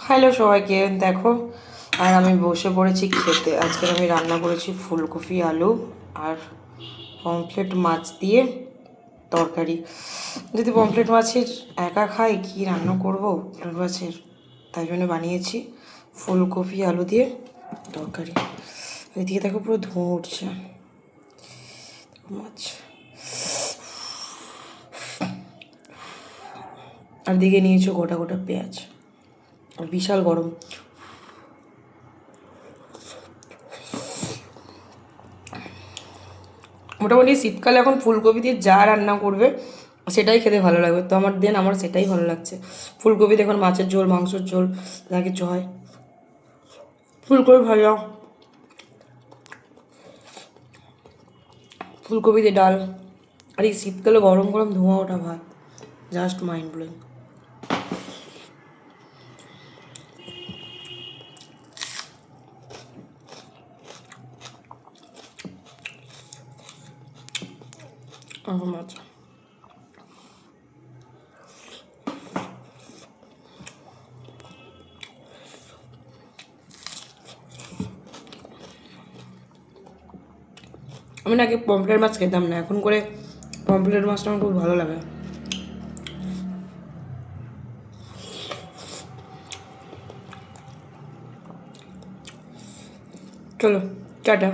Hello সবাইকে, দেখো। আর আমি বসে পড়েছি খেতে। আজকে আমি রান্না করেছি ফুলকপি আলু আর পমফ্রেট মাছ দিয়ে তরকারি। যদি পমফ্রেট মাছের একা খাই কি রান্না করবো পমফ্রেট মাছের, তাই জন্য বানিয়েছি ফুলকপি আলু দিয়ে তরকারি। এদিকে দেখো পুরো ধোঁয়া উঠছে মাছ, আর দিকে নিয়েছো গোটা গোটা পেঁয়াজ, আর বিশাল গরম। মোটামুটি শীতকালে এখন ফুলকপি দিয়ে যা রান্না করবে সেটাই খেতে ভালো লাগবে। তো আমার সেটাই ভালো লাগছে। ফুলকপি দেখুন, মাছের ঝোল, মাংসের ঝোল, যা কিছু হয়, ফুলকপি ভাজা, ফুলকপি দিয়ে ডাল, আর এই শীতকালে গরম গরম ধোঁয়া ওঠা ভাত, জাস্ট মাইন্ড ব্লোয়িং। মাছ আমি না আগে পমফ্রেট মাছ খেতাম না, এখন করে পমফ্রেট মাছটা আমার খুব ভালো লাগে। চলো, টাটা।